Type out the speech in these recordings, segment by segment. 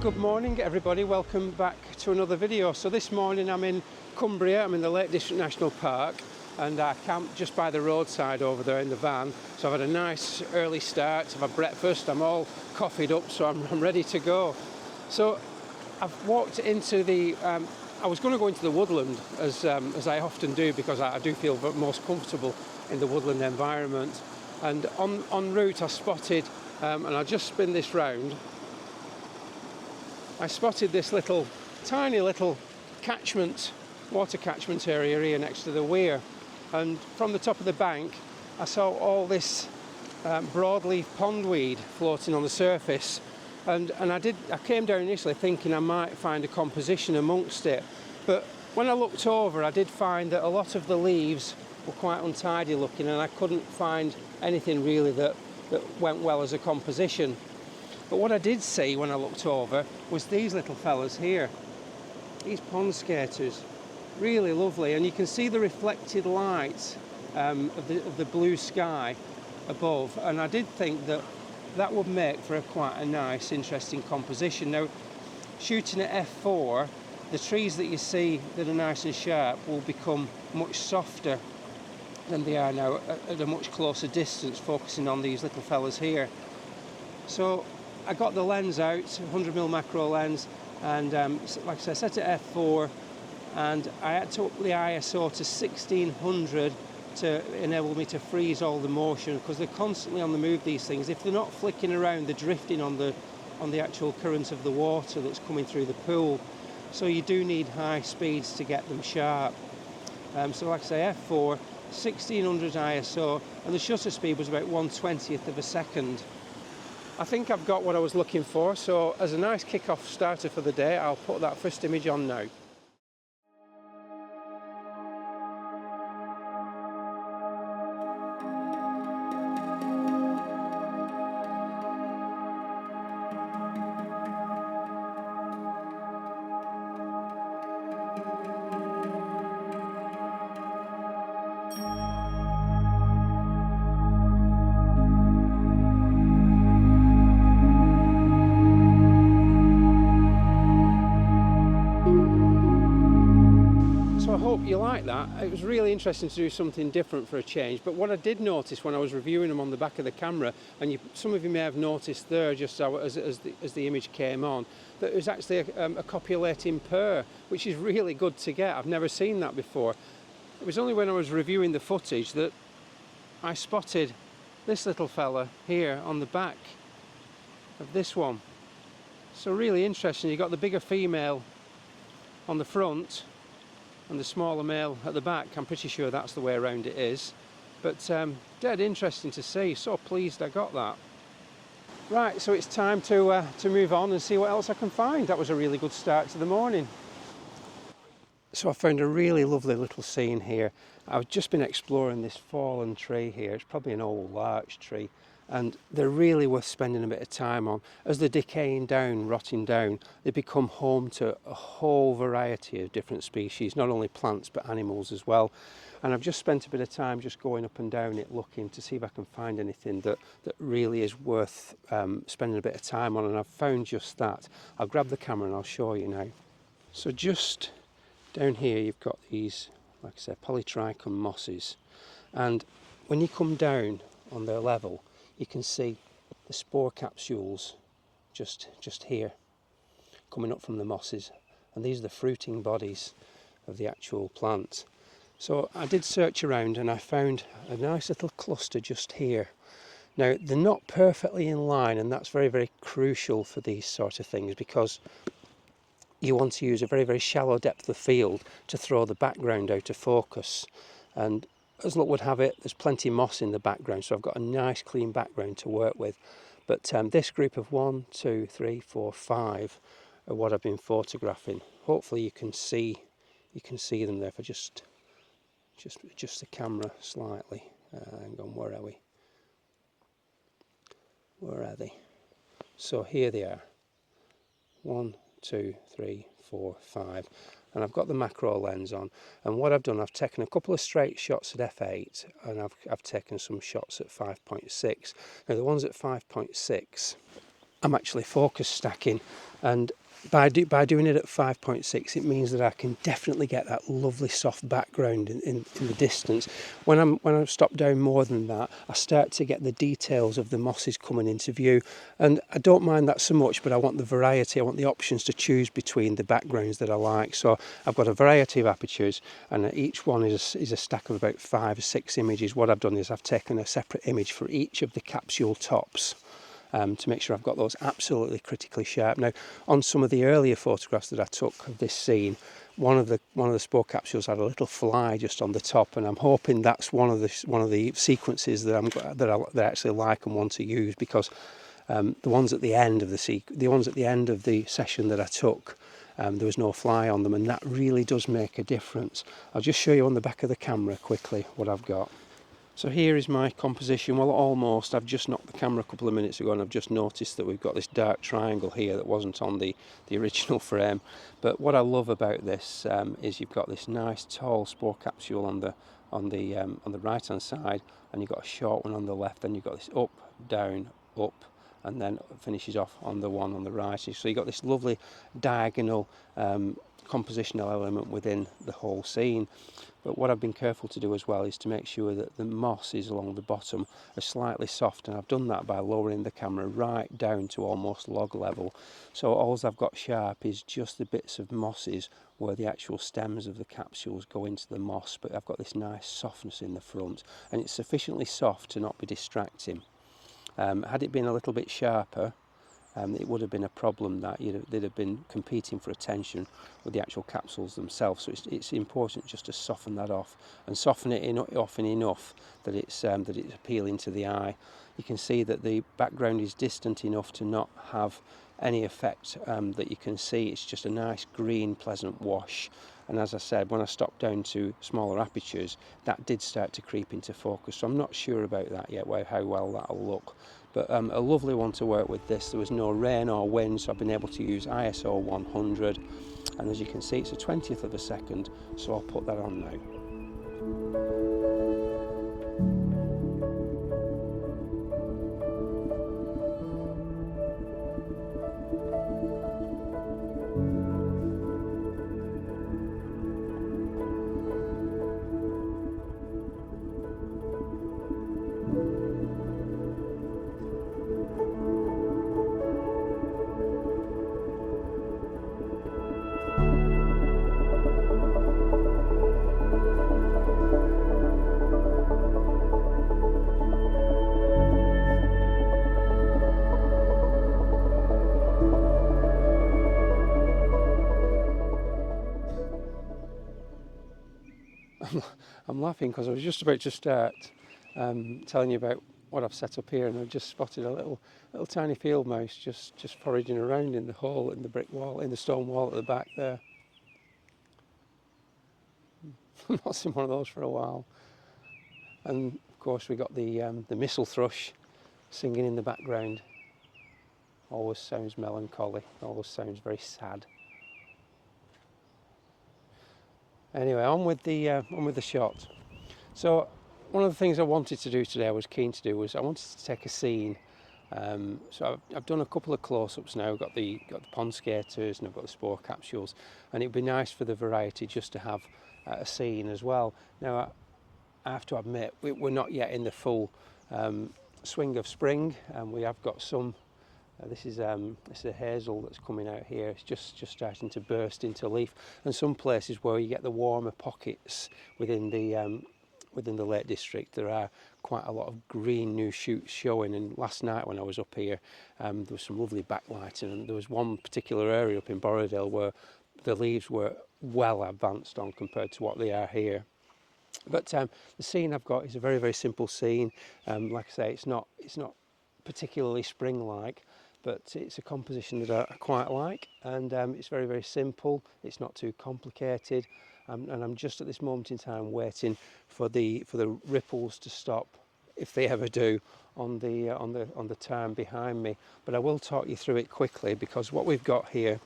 Good morning everybody, welcome back to another video. So this morning I'm in Cumbria, I'm in the Lake District National Park, and I camped just by the roadside over there in the van. So I've had a nice early start, I've had breakfast, I'm all coffeed up, so I'm ready to go. So I've walked into the, I was going to go into the woodland as I often do, because I do feel most comfortable in the woodland environment. And en route I spotted, and I'll just spin this round, I spotted this tiny little water catchment area here next to the weir, and from the top of the bank I saw all this broadleaf pondweed floating on the surface, and I came down initially thinking I might find a composition amongst it, but when I looked over I did find that a lot of the leaves were quite untidy looking, and I couldn't find anything really that went well as a composition. But what I did see when I looked over was these little fellas here, these pond skaters, really lovely, and you can see the reflected light of the blue sky above, and I did think that would make for quite a nice, interesting composition. Now, shooting at f4, the trees that you see that are nice and sharp will become much softer than they are now at a much closer distance, focusing on these little fellas here. So I got the lens out, 100mm macro lens, and like I said, I set it at f4, and I had to up the ISO to 1600 to enable me to freeze all the motion, because they're constantly on the move, these things. If they're not flicking around, they're drifting on the actual current of the water that's coming through the pool. So you do need high speeds to get them sharp. So like I say, f4, 1600 ISO, and the shutter speed was about 1/20th of a second. I think I've got what I was looking for, so as a nice kick-off starter for the day, I'll put that first image on now. So I hope you like that. It was really interesting to do something different for a change, but what I did notice when I was reviewing them on the back of the camera, and some of you may have noticed there just as the image came on, that it was actually a copulating pair, which is really good to get. I've never seen that before. It was only when I was reviewing the footage that I spotted this little fella here on the back of this one. So really interesting. You've got the bigger female on the front and the smaller male at the back. I'm pretty sure that's the way around it is, but dead interesting to see. So pleased I got that. Right, so it's time to move on and see what else I can find. That was a really good start to the morning. So I found a really lovely little scene here. I've just been exploring this fallen tree here. It's probably an old larch tree, and they're really worth spending a bit of time on. As they're decaying down, rotting down, they become home to a whole variety of different species, not only plants but animals as well. And I've just spent a bit of time just going up and down it, looking to see if I can find anything that really is worth spending a bit of time on, and I've found just that. I'll grab the camera and I'll show you now. So just down here you've got these, like I said, polytrichum mosses, and when you come down on their level you can see the spore capsules just here coming up from the mosses, and these are the fruiting bodies of the actual plant. So I did search around and I found a nice little cluster just here. Now they're not perfectly in line, and that's very, very crucial for these sort of things, because you want to use a very, very shallow depth of field to throw the background out of focus. And as luck would have it, there's plenty of moss in the background, so I've got a nice clean background to work with. But this group of 1, 2, 3, 4, 5 are what I've been photographing. Hopefully you can see them there. If I just adjust the camera slightly. Hang on, where are we? Where are they? So here they are. 1, 2, 3, 4, 5, and I've got the macro lens on, and what I've done, I've taken a couple of straight shots at f8, and I've taken some shots at 5.6. Now the ones at 5.6 I'm actually focus stacking, and by doing it at 5.6, it means that I can definitely get that lovely soft background in the distance. When I stop down more than that, I start to get the details of the mosses coming into view, and I don't mind that so much, but I want the variety, I want the options to choose between the backgrounds that I like. So I've got a variety of apertures, and each one is a stack of about 5 or 6 images. What I've done is I've taken a separate image for each of the capsule tops, to make sure I've got those absolutely critically sharp. Now, on some of the earlier photographs that I took of this scene, one of the spore capsules had a little fly just on the top, and I'm hoping that's one of the sequences that I actually like and want to use, because the ones at the end of the session that I took, there was no fly on them, and that really does make a difference. I'll just show you on the back of the camera quickly what I've got. So here is my composition. Well, almost. I've just knocked the camera a couple of minutes ago, and I've just noticed that we've got this dark triangle here that wasn't on the original frame. But what I love about this is you've got this nice tall spore capsule on the right hand side, and you've got a short one on the left, and you've got this up, down, up, and then finishes off on the one on the right. So you've got this lovely diagonal compositional element within the whole scene. But what I've been careful to do as well is to make sure that the mosses along the bottom are slightly soft, and I've done that by lowering the camera right down to almost log level. So all I've got sharp is just the bits of mosses where the actual stems of the capsules go into the moss, but I've got this nice softness in the front, and it's sufficiently soft to not be distracting. Had it been a little bit sharper, it would have been a problem that they'd have been competing for attention with the actual capsules themselves. So it's important just to soften that off, and soften it off enough that it's appealing to the eye. You can see that the background is distant enough to not have any effect that you can see. It's just a nice green, pleasant wash. And as I said, when I stopped down to smaller apertures, that did start to creep into focus. So I'm not sure about that yet, how well that'll look. But a lovely one to work with this. There was no rain or wind, so I've been able to use ISO 100. And as you can see, it's a 20th of a second, so I'll put that on now. I'm laughing because I was just about to start telling you about what I've set up here, and I've just spotted a little tiny field mouse just foraging around in the hole in the brick wall, in the stone wall at the back there. I've not seen one of those for a while. And of course we got the missel thrush singing in the background. Always sounds melancholy, always sounds very sad. Anyway, on with the shot. So one of the things I wanted to do today, I wanted to take a scene. So I've done a couple of close-ups now. I've got the pond skaters, and I've got the spore capsules, and it'd be nice for the variety just to have a scene as well. Now I have to admit, we're not yet in the full swing of spring, and we have got some. This is a hazel that's coming out here. It's just starting to burst into leaf, and some places where you get the warmer pockets within the Lake District, there are quite a lot of green new shoots showing. And last night when I was up here, there was some lovely backlighting, and there was one particular area up in Borrowdale where the leaves were well advanced on compared to what they are here. But the scene I've got is a very, very simple scene. Like I say, it's not particularly spring-like, but it's a composition that I quite like, and it's very, very simple. It's not too complicated, and I'm just at this moment in time waiting for the ripples to stop, if they ever do, on the turn behind me. But I will talk you through it quickly, because what we've got here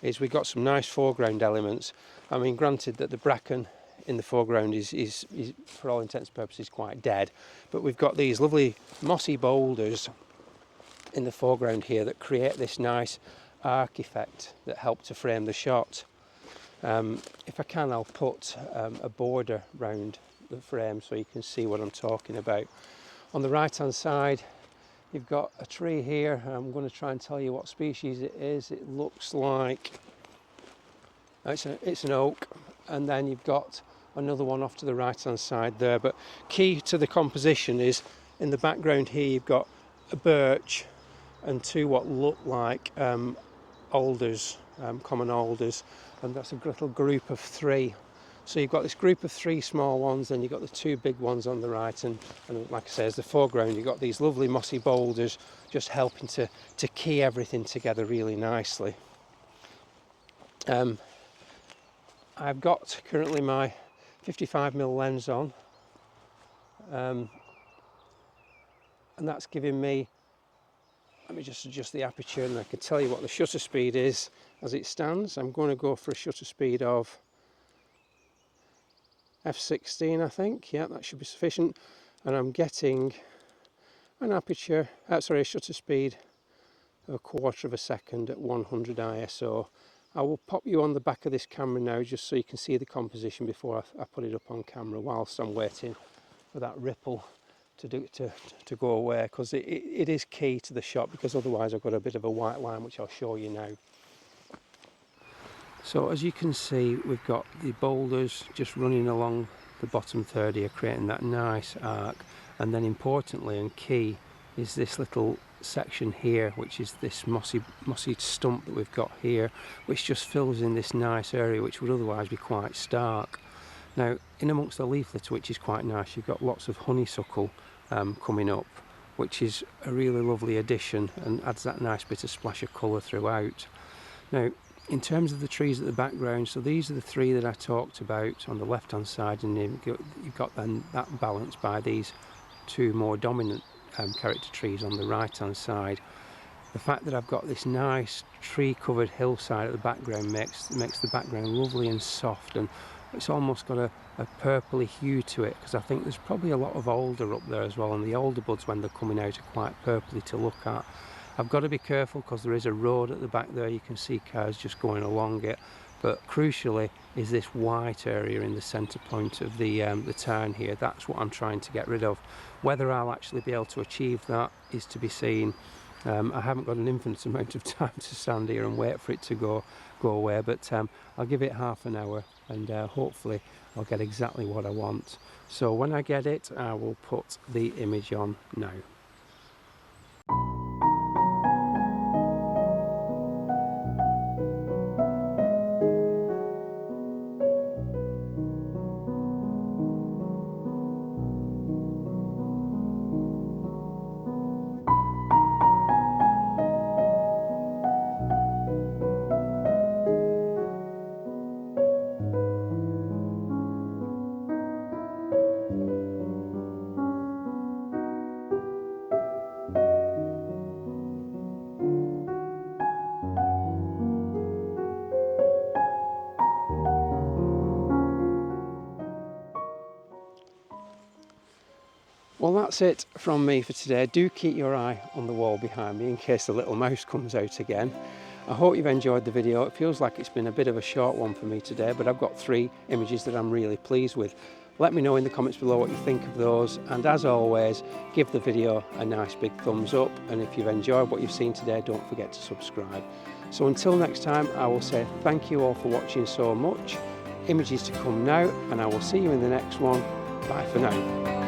is we've got some nice foreground elements. I mean, granted that the bracken in the foreground is for all intents and purposes quite dead, but we've got these lovely mossy boulders in the foreground here that create this nice arc effect that help to frame the shot. If I can, I'll put a border round the frame so you can see what I'm talking about. On the right hand side you've got a tree here. I'm going to try and tell you what species it is. It looks like it's an oak, and then you've got another one off to the right hand side there. But key to the composition is in the background here you've got a birch and two what look like alders, common alders, and that's a little group of three. So you've got this group of three small ones, and you've got the two big ones on the right, and like I say, as the foreground you've got these lovely mossy boulders just helping to key everything together really nicely. I've got currently my 55mm lens on, and that's giving me, let me just adjust the aperture and I can tell you what the shutter speed is as it stands. I'm going to go for a shutter speed of f16, I think. Yeah, that should be sufficient, and I'm getting an aperture, a shutter speed of 1/4 of a second at 100 ISO. I will pop you on the back of this camera now just so you can see the composition before I put it up on camera, whilst I'm waiting for that ripple to go away, because it is key to the shot, because otherwise I've got a bit of a white line, which I'll show you now. So as you can see, we've got the boulders just running along the bottom third here, creating that nice arc, and then importantly and key is this little section here, which is this mossy stump that we've got here, which just fills in this nice area which would otherwise be quite stark. Now in amongst the leaf litter, which is quite nice, you've got lots of honeysuckle coming up, which is a really lovely addition and adds that nice bit of splash of colour throughout. Now in terms of the trees at the background, so these are the three that I talked about on the left hand side, and you've got then that balanced by these two more dominant character trees on the right hand side. The fact that I've got this nice tree covered hillside at the background makes the background lovely and soft, and it's almost got a purpley hue to it, because I think there's probably a lot of alder up there as well, and the alder buds when they're coming out are quite purpley to look at. I've got to be careful because there is a road at the back there, you can see cars just going along it, but crucially is this white area in the centre point of the town here. That's what I'm trying to get rid of. Whether I'll actually be able to achieve that is to be seen. I haven't got an infinite amount of time to stand here and wait for it to go away, but I'll give it half an hour, and hopefully I'll get exactly what I want. So when I get it, I will put the image on now. Well, that's it from me for today. Do keep your eye on the wall behind me in case the little mouse comes out again. I hope you've enjoyed the video. It feels like it's been a bit of a short one for me today, but I've got 3 images that I'm really pleased with. Let me know in the comments below what you think of those, and as always, give the video a nice big thumbs up, and if you've enjoyed what you've seen today, don't forget to subscribe. So until next time, I will say thank you all for watching so much. Images to come now, and I will see you in the next one. Bye for now.